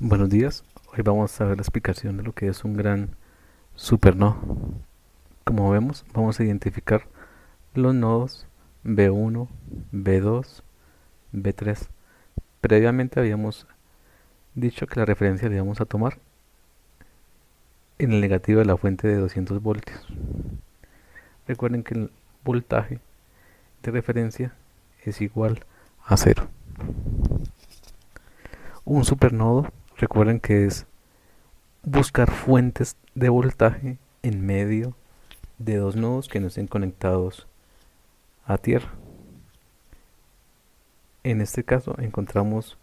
Buenos días, hoy vamos a ver la explicación de lo que es un gran supernodo. Como vemos, vamos a identificar los nodos B1, B2, B3. Previamente habíamos dicho que la referencia la íbamos a tomar en el negativo de la fuente de 200 voltios. Recuerden que el voltaje de referencia es igual a cero. Un supernodo, recuerden que es buscar fuentes de voltaje en medio de dos nodos que no estén conectados a tierra. En este caso encontramos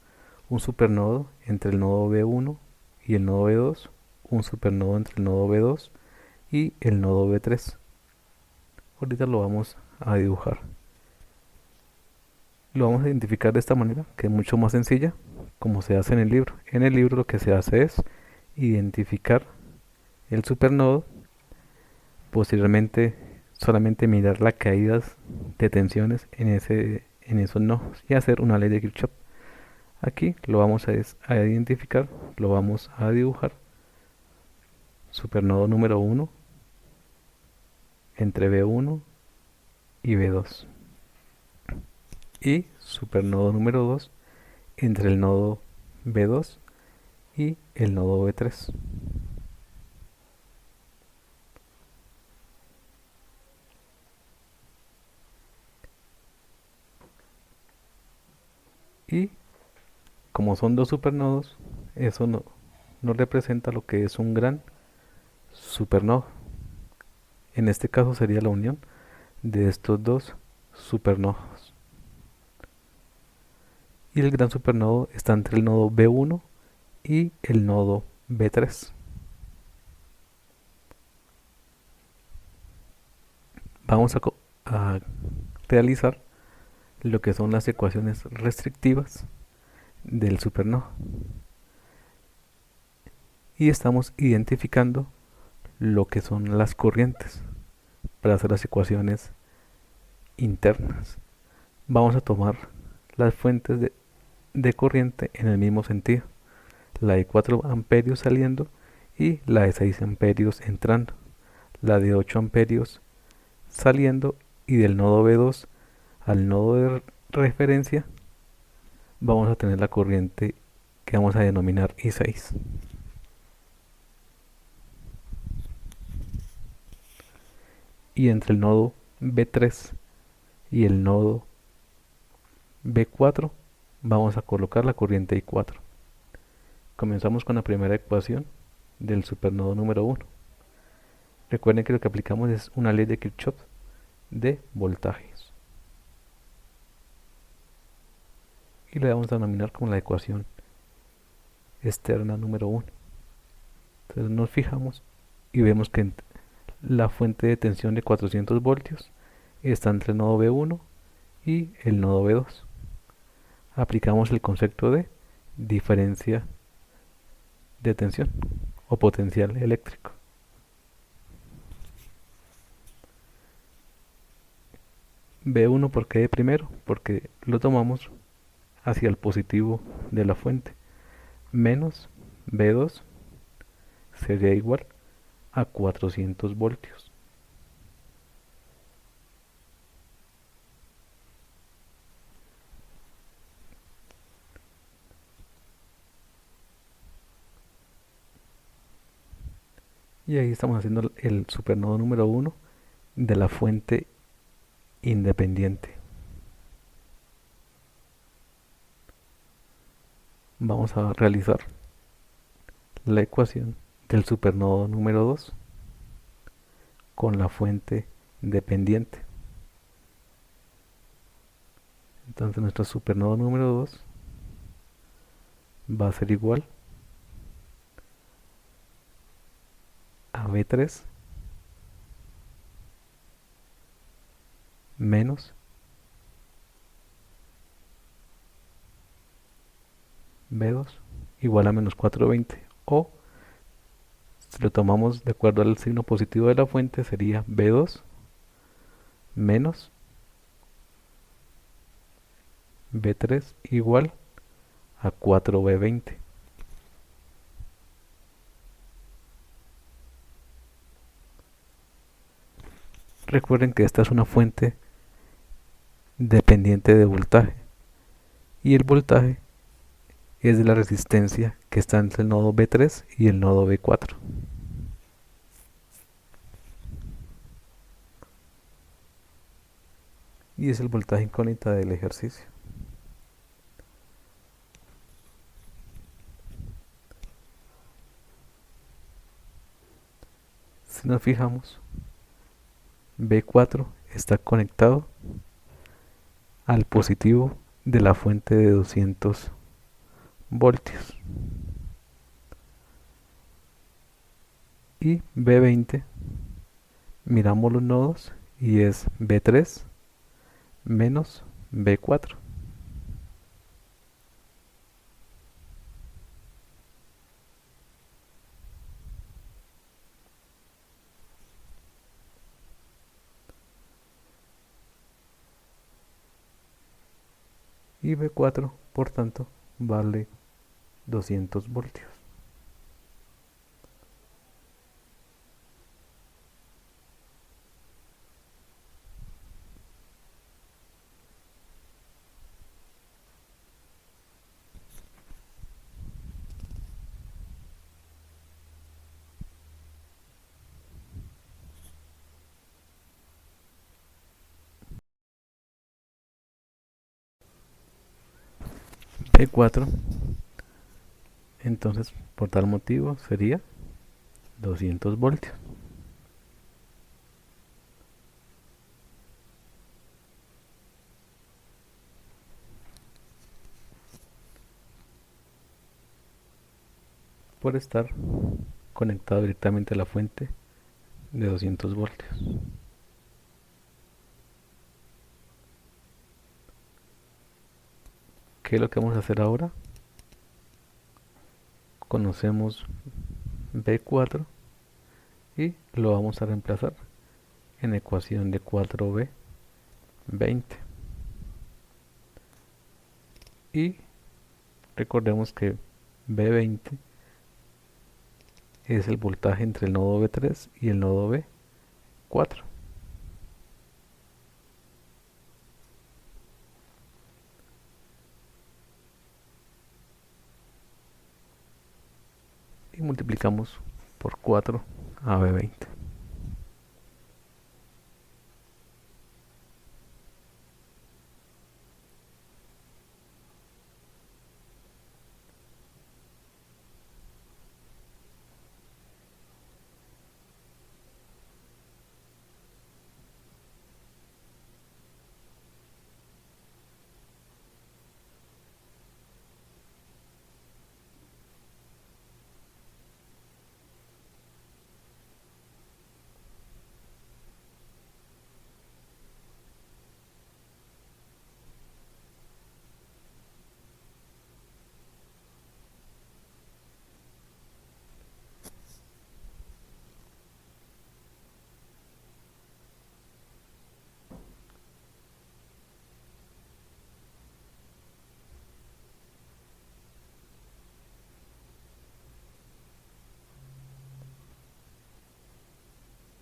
un supernodo entre el nodo B1 y el nodo B2, un supernodo entre el nodo B2 y el nodo B3. Ahorita lo vamos a dibujar. Lo vamos a identificar de esta manera, que es mucho más sencilla, como se hace en el libro. En el libro lo que se hace es identificar el supernodo, posteriormente solamente mirar las caídas de tensiones en esos nodos y hacer una ley de Kirchhoff. Aquí lo vamos a identificar, lo vamos a dibujar. Supernodo número 1 entre B1 y B2. Y supernodo número 2 entre el nodo B2 y el nodo B3. Y como son dos supernodos, eso no representa lo que es un gran supernodo. En este caso sería la unión de estos dos supernodos. Y el gran supernodo está entre el nodo B1 y el nodo B3. Vamos a realizar lo que son las ecuaciones restrictivas del supernodo. Y estamos identificando lo que son las corrientes para hacer las ecuaciones internas. Vamos a tomar las fuentes de corriente en el mismo sentido. La de 4 amperios saliendo y la de 6 amperios entrando. La de 8 amperios saliendo y del nodo B2 al nodo de referencia vamos a tener la corriente que vamos a denominar I6. Y entre el nodo B3 y el nodo B4 vamos a colocar la corriente I4. Comenzamos con la primera ecuación del supernodo número 1. Recuerden que lo que aplicamos es una ley de Kirchhoff de voltajes. Y le vamos a denominar como la ecuación externa número 1. Entonces nos fijamos y vemos que la fuente de tensión de 400 voltios está entre el nodo B1 y el nodo B2. Aplicamos el concepto de diferencia de tensión o potencial eléctrico. B1 porque de primero, porque lo tomamos hacia el positivo de la fuente, menos B2 sería igual a 400 voltios. Y ahí estamos haciendo el supernodo número 1 de la fuente independiente. Vamos a realizar la ecuación del supernodo número 2 con la fuente dependiente. Entonces nuestro supernodo número 2 va a ser igual a B3 menos B2 igual a menos 420, o si lo tomamos de acuerdo al signo positivo de la fuente sería B2 menos B3 igual a 4B20. Recuerden que esta es una fuente dependiente de voltaje y el voltaje es de la resistencia que está entre el nodo B3 y el nodo B4. Y es el voltaje incógnita del ejercicio. Si nos fijamos, B4 está conectado al positivo de la fuente de 200 voltios. Y B20, miramos los nodos y es B3 menos B4. Y B4, por tanto, vale 200 voltios. B4, entonces, por tal motivo, sería 200 voltios. Por estar conectado directamente a la fuente de 200 voltios. ¿Qué es lo que vamos a hacer ahora? Conocemos B4 y lo vamos a reemplazar en la ecuación de 4B20. Y recordemos que B20 es el voltaje entre el nodo B3 y el nodo B4. Y multiplicamos por 4 a B20.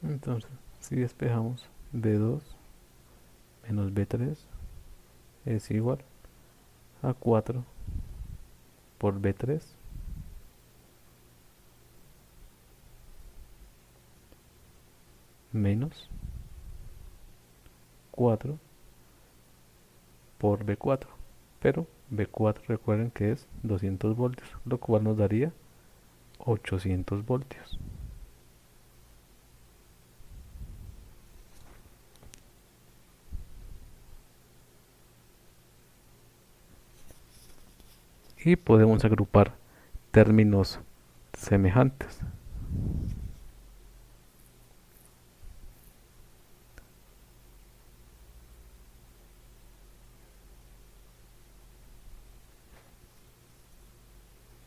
Entonces, si despejamos, B2 menos B3 es igual a 4 por B3 menos 4 por B4. Pero B4 recuerden que es 200 voltios, lo cual nos daría 800 voltios. Y podemos agrupar términos semejantes.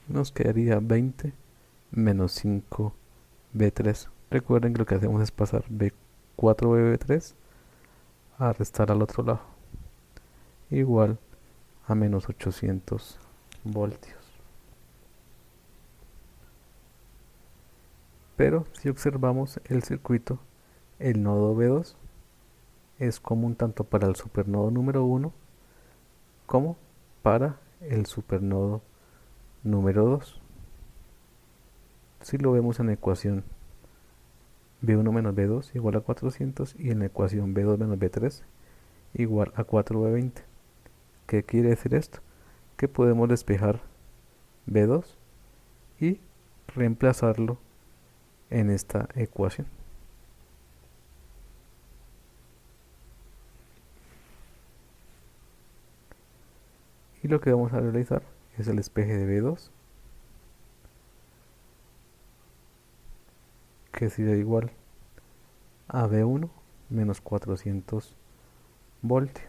Nos quedaría 20 menos 5 B3. Recuerden que lo que hacemos es pasar B4 B3 a restar al otro lado, igual a menos 800 voltios. Pero si observamos el circuito, el nodo B2 es común tanto para el supernodo número 1 como para el supernodo número 2. Si lo vemos en la ecuación B1 menos B2 igual a 400 y en la ecuación B2 menos B3 igual a 4B20. ¿Qué quiere decir esto? Que podemos despejar B2 y reemplazarlo en esta ecuación. Y lo que vamos a realizar es el despeje de B2, que sería igual a B1 menos 400 voltios.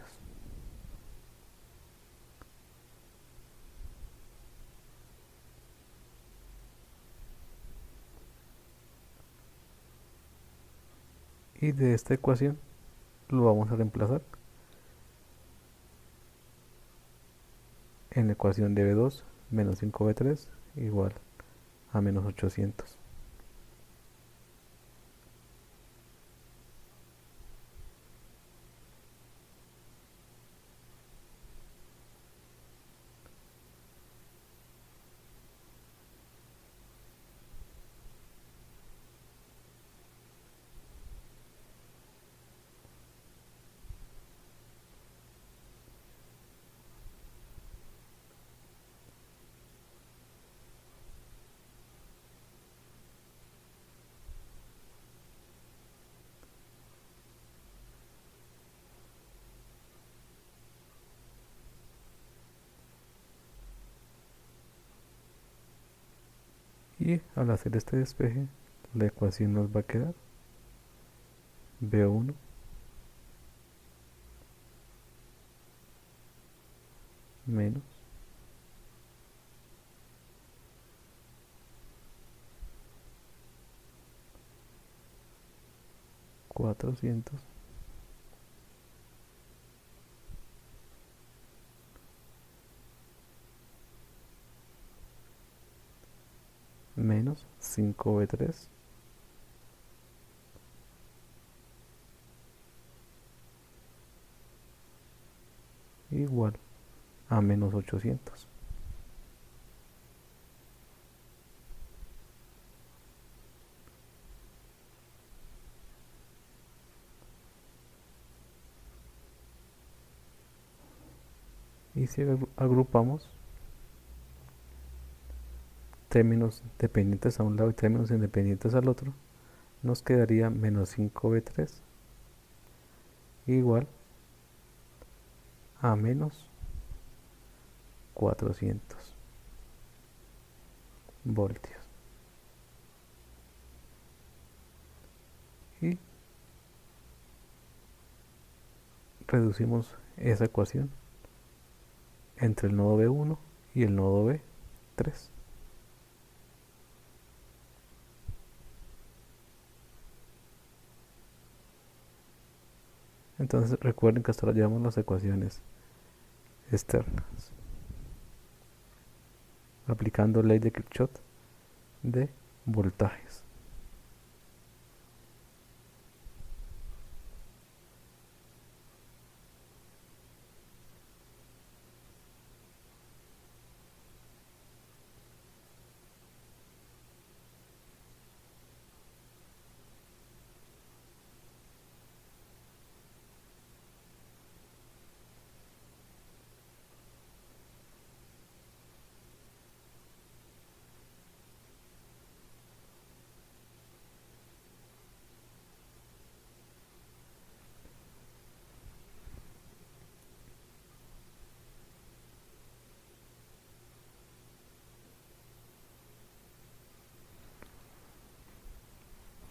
Y de esta ecuación lo vamos a reemplazar en la ecuación de B2 menos 5B3 igual a menos 800. Y al hacer este despeje, la ecuación nos va a quedar B1 menos 400 menos 5B3 igual a menos 800. Y si agrupamos términos dependientes a un lado y términos independientes al otro, nos quedaría menos 5B3 igual a menos 400 voltios. Y reducimos esa ecuación entre el nodo B1 y el nodo B3. Entonces recuerden que hasta ahora llevamos las ecuaciones externas, aplicando ley de Kirchhoff de voltajes.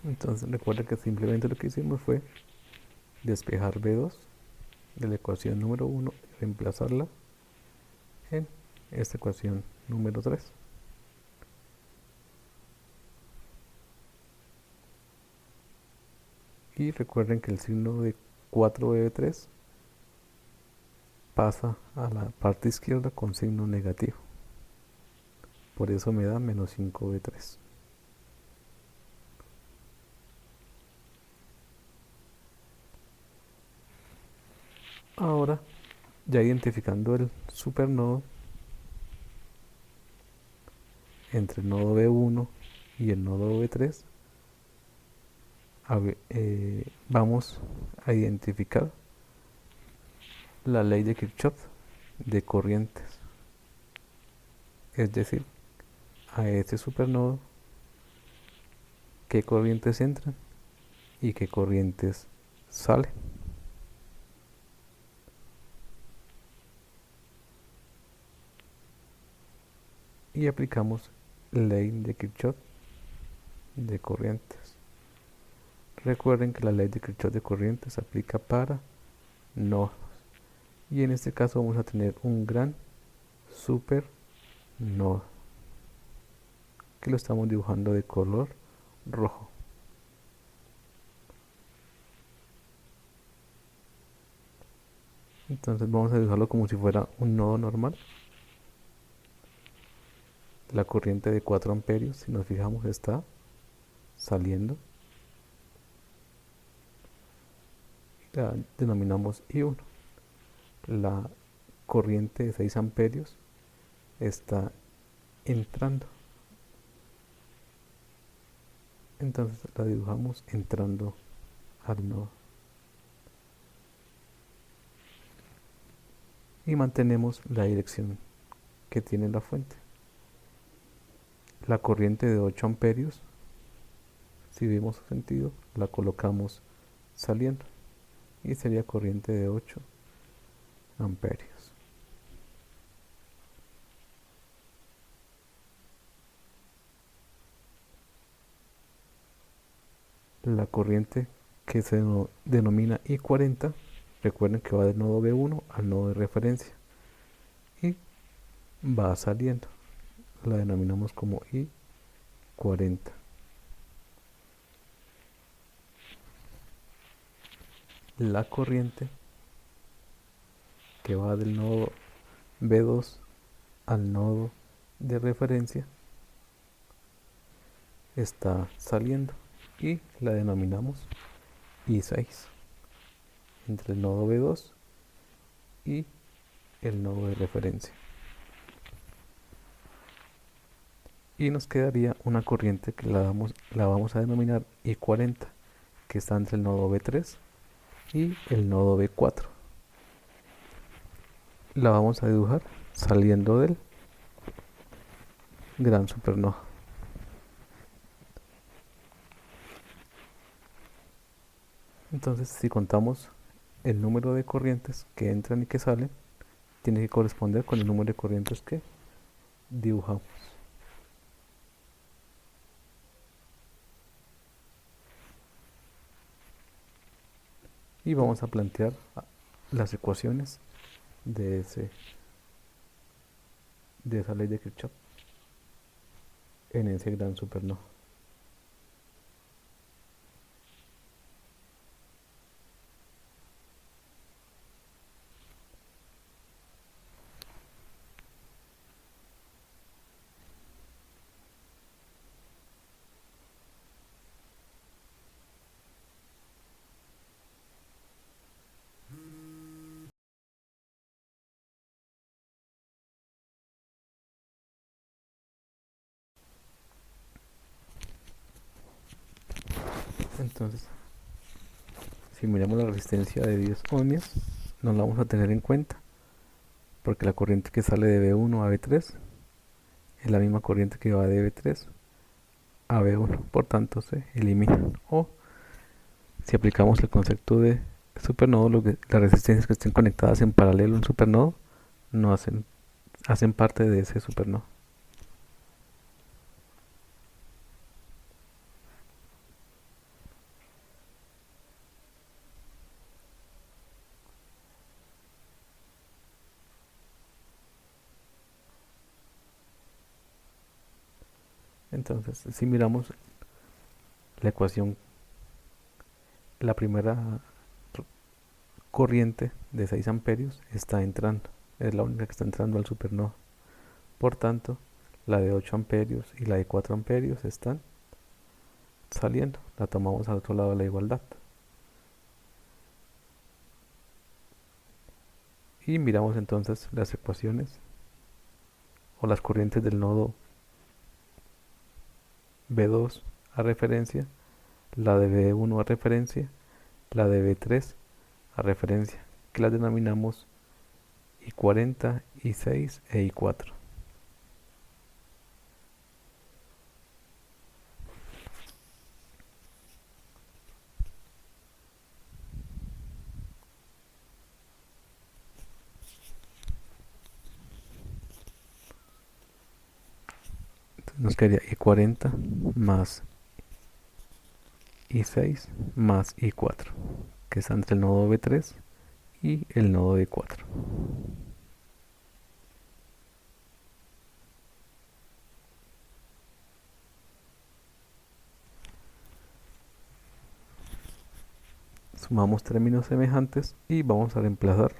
Entonces recuerden que simplemente lo que hicimos fue despejar B2 de la ecuación número 1 y reemplazarla en esta ecuación número 3. Y recuerden que el signo de 4B3 pasa a la parte izquierda con signo negativo. Por eso me da menos 5B3. Ahora, ya identificando el supernodo entre el nodo B1 y el nodo B3, vamos a identificar la ley de Kirchhoff de corrientes, es decir, a este supernodo qué corrientes entran y qué corrientes salen. Y aplicamos ley de Kirchhoff de corrientes. Recuerden que la ley de Kirchhoff de corrientes se aplica para nodos. Y en este caso vamos a tener un gran supernodo, que lo estamos dibujando de color rojo. Entonces vamos a dibujarlo como si fuera un nodo normal. La corriente de 4 amperios, si nos fijamos, está saliendo. La denominamos I1. La corriente de 6 amperios está entrando. Entonces la dibujamos entrando al nodo. Y mantenemos la dirección que tiene la fuente. La corriente de 8 amperios, si vemos su sentido, la colocamos saliendo. Y sería corriente de 8 amperios. La corriente que se denomina I40, recuerden que va del nodo B1 al nodo de referencia y va saliendo. La denominamos como I40. La corriente que va del nodo B2 al nodo de referencia está saliendo y la denominamos I6, entre el nodo B2 y el nodo de referencia. Y nos quedaría una corriente que la vamos a denominar I40, que está entre el nodo B3 y el nodo B4. La vamos a dibujar saliendo del gran supernodo. Entonces, si contamos el número de corrientes que entran y que salen, tiene que corresponder con el número de corrientes que dibujamos. Y vamos a plantear las ecuaciones de esa ley de Kirchhoff en ese gran supernodo. Entonces, si miramos la resistencia de 10 ohmios, no la vamos a tener en cuenta, porque la corriente que sale de B1 a B3 es la misma corriente que va de B3 a B1, por tanto se eliminan. O si aplicamos el concepto de supernodo, las resistencias que estén conectadas en paralelo en supernodo no hacen parte de ese supernodo. Entonces, si miramos la ecuación, la primera corriente de 6 amperios está entrando, es la única que está entrando al supernodo. Por tanto, la de 8 amperios y la de 4 amperios están saliendo. La tomamos al otro lado de la igualdad. Y miramos entonces las ecuaciones o las corrientes del nodo B2 a referencia, la de B1 a referencia, la de B3 a referencia, que las denominamos I40, I6 e I4. Entonces nos quedaría I40 más I6 más I4, que está entre el nodo B3 y el nodo B4. Sumamos términos semejantes y vamos a reemplazar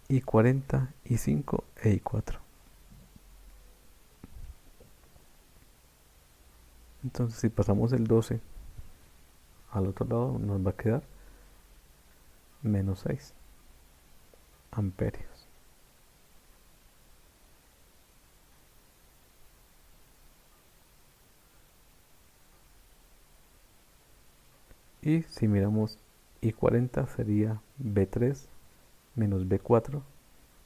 I40, I5 e I4. Entonces si pasamos el 12 al otro lado nos va a quedar menos 6 amperios. Y si miramos I40 sería B3 menos B4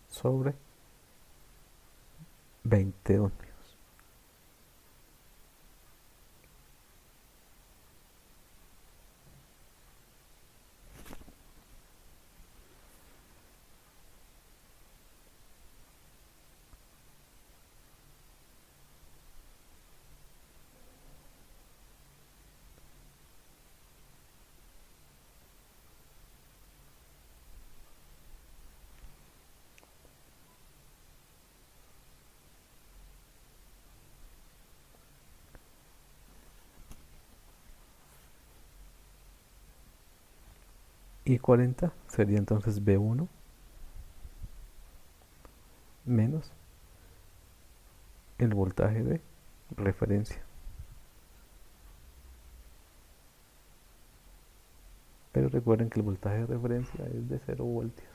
sobre 20 ohmios. I40 sería entonces B1 menos el voltaje de referencia. Pero recuerden que el voltaje de referencia es de 0 voltios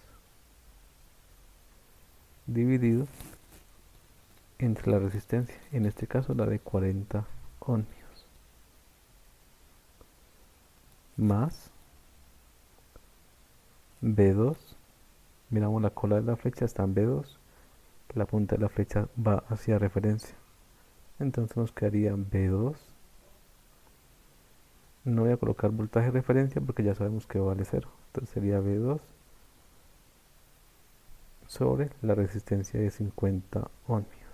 dividido entre la resistencia, en este caso la de 40 ohmios, más B2. Miramos la cola de la flecha, está en B2, la punta de la flecha va hacia referencia, entonces nos quedaría B2. No voy a colocar voltaje de referencia porque ya sabemos que vale 0, entonces sería B2 sobre la resistencia de 50 ohmios.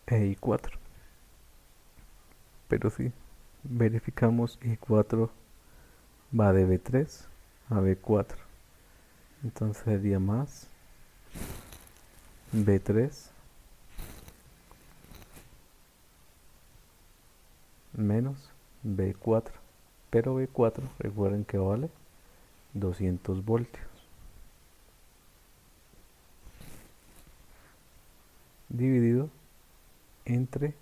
E I4, pero si verificamos, I4 va de B3 a B4, entonces sería más B3 menos B4, pero B4 recuerden que vale 200 voltios dividido entre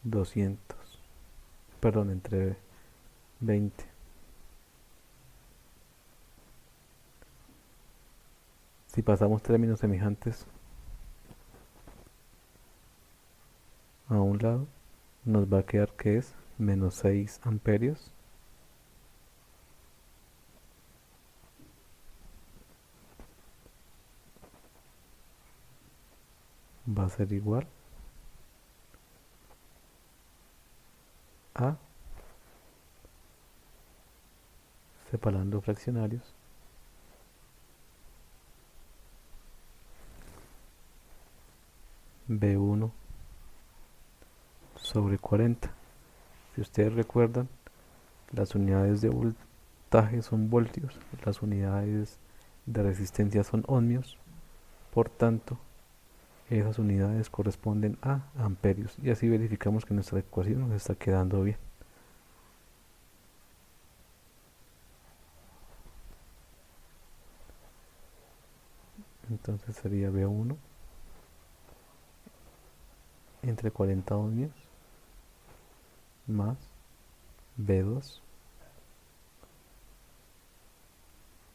200, perdón, entre 20. Si pasamos términos semejantes a un lado, nos va a quedar que es menos 6 amperios va a ser igual a, separando fraccionarios, B1 sobre 40. Si ustedes recuerdan, las unidades de voltaje son voltios, las unidades de resistencia son ohmios, por tanto, esas unidades corresponden a amperios y así verificamos que nuestra ecuación nos está quedando bien. Entonces sería V1 entre 40 ohmios más V2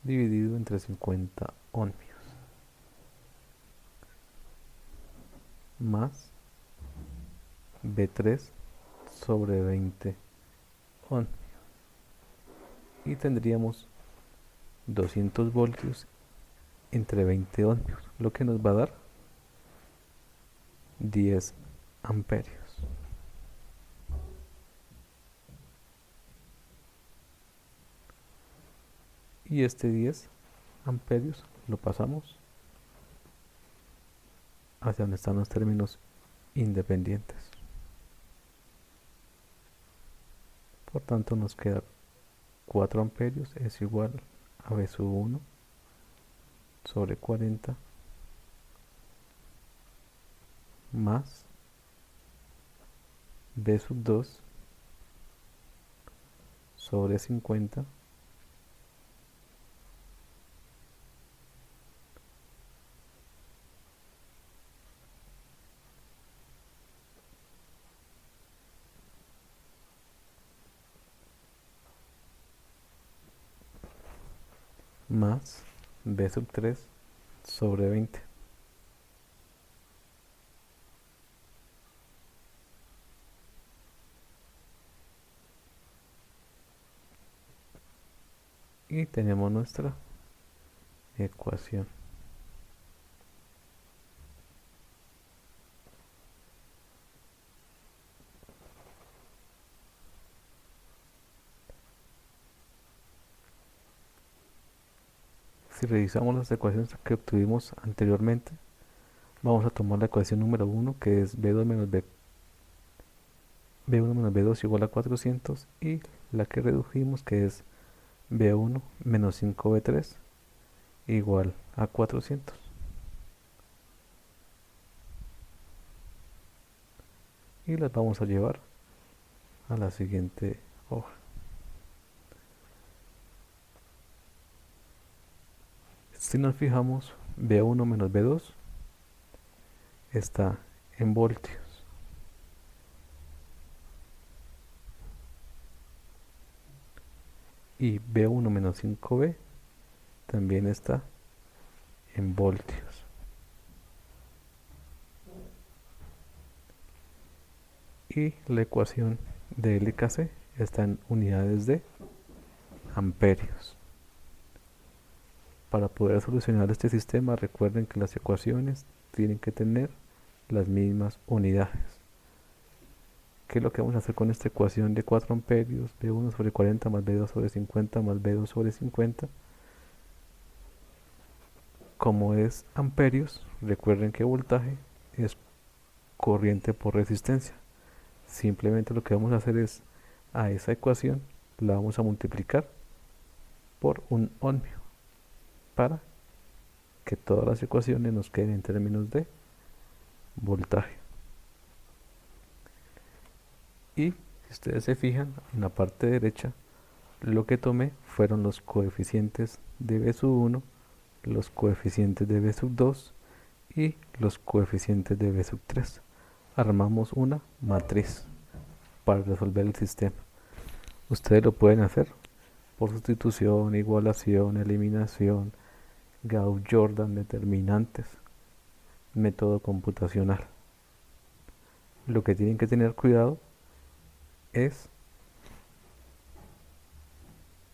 dividido entre 50 ohmios más V3 sobre 20 ohmios y tendríamos 200 voltios entre 20 ohmios, lo que nos va a dar 10 amperios. Y este 10 amperios lo pasamos hacia donde están los términos independientes. Por tanto nos queda 4 amperios es igual a V sub 1 sobre 40 más V sub 2 sobre 50 más V sub 3 sobre 20. Y tenemos nuestra ecuación. Si revisamos las ecuaciones que obtuvimos anteriormente, vamos a tomar la ecuación número 1, que es V2 menos V1 menos V2 igual a 400, y la que redujimos, que es V1 menos 5V3 igual a 400. Y las vamos a llevar a la siguiente hoja. Si nos fijamos, V1 menos V2 está en voltios. Y V1 menos 5V también está en voltios. Y la ecuación de LKC está en unidades de amperios. Para poder solucionar este sistema, recuerden que las ecuaciones tienen que tener las mismas unidades. ¿Qué es lo que vamos a hacer con esta ecuación de 4 amperios? V1 sobre 40 más V2 sobre 50 más V2 sobre 50. Como es amperios, recuerden que voltaje es corriente por resistencia. Simplemente lo que vamos a hacer es, a esa ecuación la vamos a multiplicar por un ohmio para que todas las ecuaciones nos queden en términos de voltaje. Y si ustedes se fijan, en la parte derecha lo que tomé fueron los coeficientes de V sub 1, los coeficientes de V sub 2 y los coeficientes de V sub 3. Armamos una matriz para resolver el sistema. Ustedes lo pueden hacer por sustitución, igualación, eliminación, Gauss-Jordan, determinantes, método computacional. Lo que tienen que tener cuidado es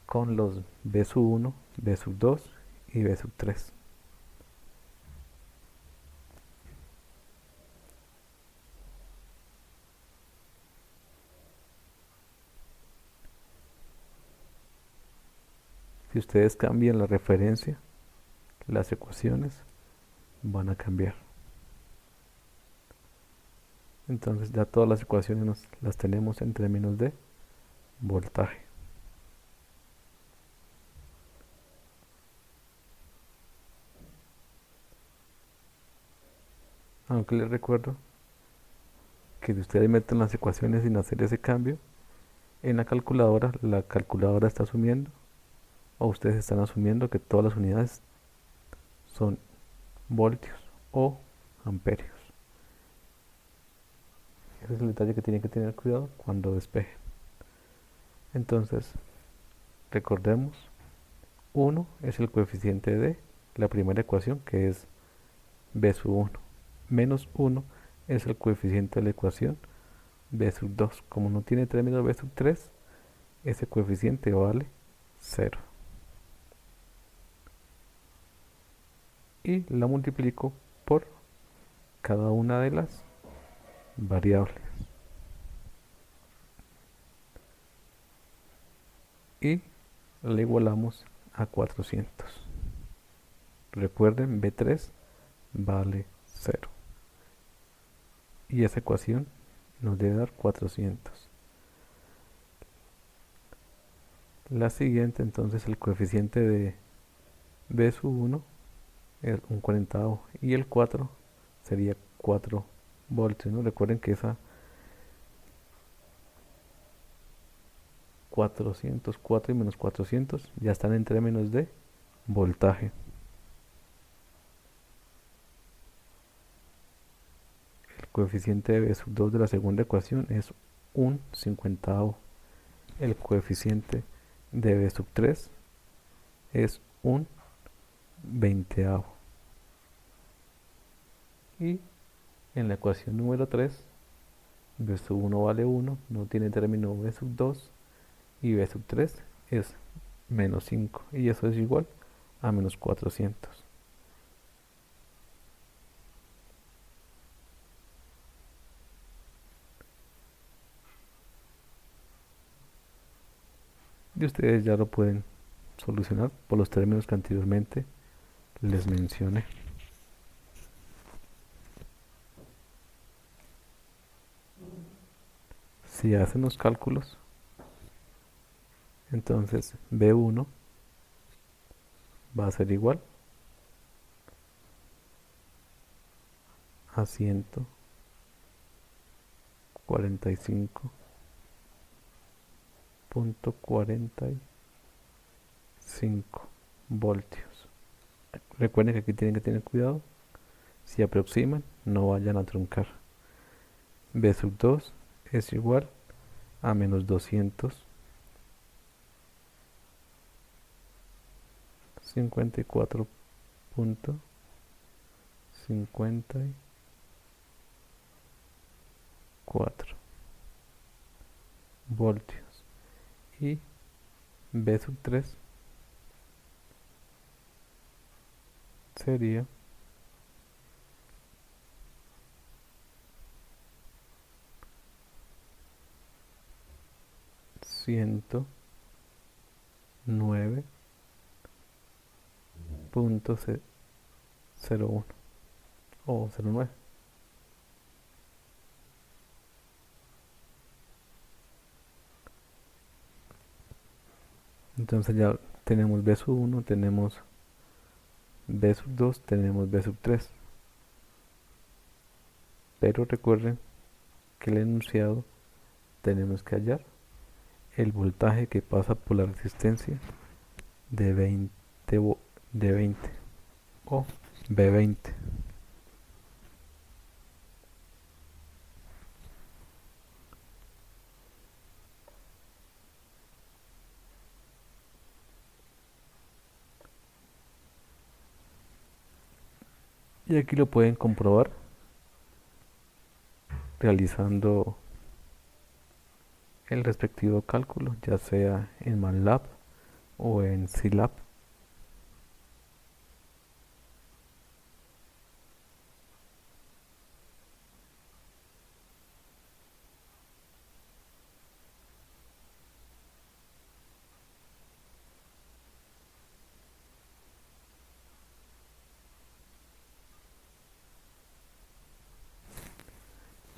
con los V sub 1, V sub 2 y V sub 3. Si ustedes cambian la referencia, las ecuaciones van a cambiar. Entonces ya todas las ecuaciones las tenemos en términos de voltaje. Aunque les recuerdo que si ustedes meten las ecuaciones sin hacer ese cambio, en la calculadora está asumiendo, o ustedes están asumiendo que todas las unidades son voltios o amperios. Ese es el detalle que tienen que tener cuidado cuando despejen. Entonces, recordemos, 1 es el coeficiente de la primera ecuación, que es b sub 1. Menos 1 es el coeficiente de la ecuación b sub 2. Como no tiene término b sub 3, ese coeficiente vale 0. Y la multiplico por cada una de las variables. Y le igualamos a 400. Recuerden, B3 vale 0. Y esa ecuación nos debe dar 400. La siguiente, entonces, el coeficiente de B sub 1 es un 40avo. Y el 4 sería 4 voltios, ¿no? Recuerden que esa 404 y menos 400 ya están en términos de voltaje. El coeficiente de B sub 2 de la segunda ecuación es un 50avo. El coeficiente de B sub 3 es un 20avo. Y en la ecuación número 3, B sub 1 vale 1, no tiene término B sub 2, y B sub 3 es menos 5, y eso es igual a menos 400. Y ustedes ya lo pueden solucionar por los términos que anteriormente les mencioné. Si hacen los cálculos, entonces B1 va a ser igual a 145.45 voltios. Recuerden que aquí tienen que tener cuidado. Si aproximan, no vayan a truncar. B sub 2 es igual a menos 254.54 voltios. Y B sub 3 sería 109.01 o 09. Entonces ya tenemos B sub 1, tenemos B sub 2, tenemos B sub 3. Pero recuerden que el enunciado tenemos que hallar el voltaje que pasa por la resistencia de 20 o B20. Y aquí lo pueden comprobar realizando el respectivo cálculo, ya sea en MATLAB o en SILAB.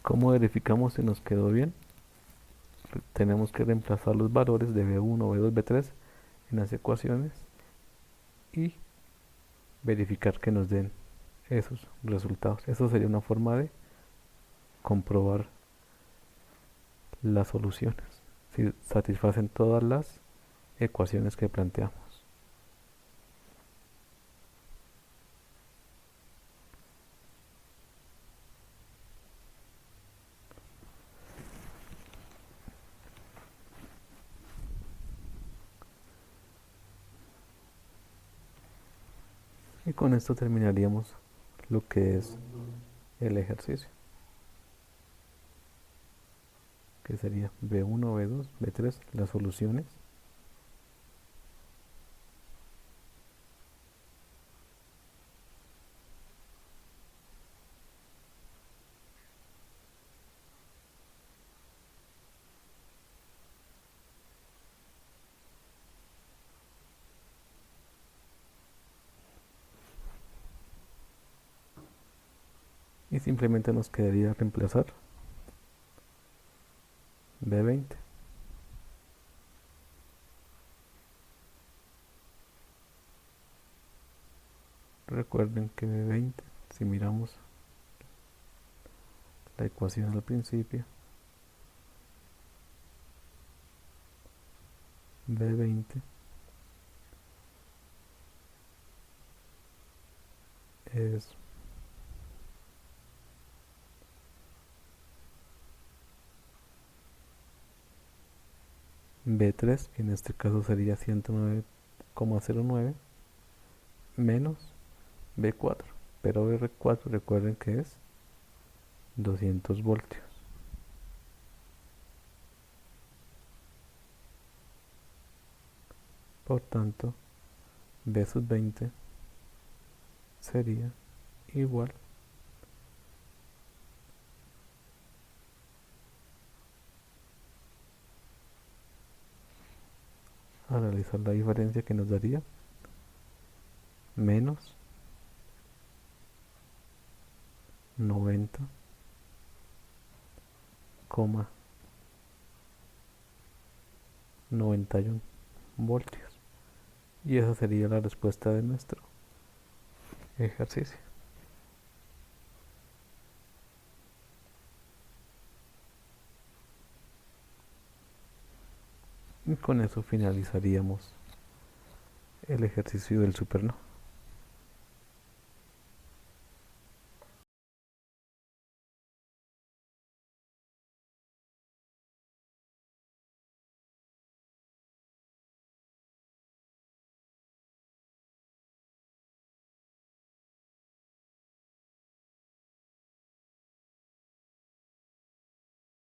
¿Cómo verificamos si nos quedó bien? Tenemos que reemplazar los valores de B1, B2, B3 en las ecuaciones y verificar que nos den esos resultados. Eso sería una forma de comprobar las soluciones, si satisfacen todas las ecuaciones que planteamos. Y con esto terminaríamos lo que es el ejercicio, que sería B1, B2, B3, las soluciones. Y simplemente nos quedaría reemplazar B20. Recuerden que B20, si miramos la ecuación al principio, B20 es B3, que en este caso sería 109,09, menos B4. Pero B4 recuerden que es 200 voltios. Por tanto, B sub 20 sería igual a realizar la diferencia, que nos daría menos 90,91 voltios. Y esa sería la respuesta de nuestro ejercicio. Y con eso finalizaríamos el ejercicio del supernova.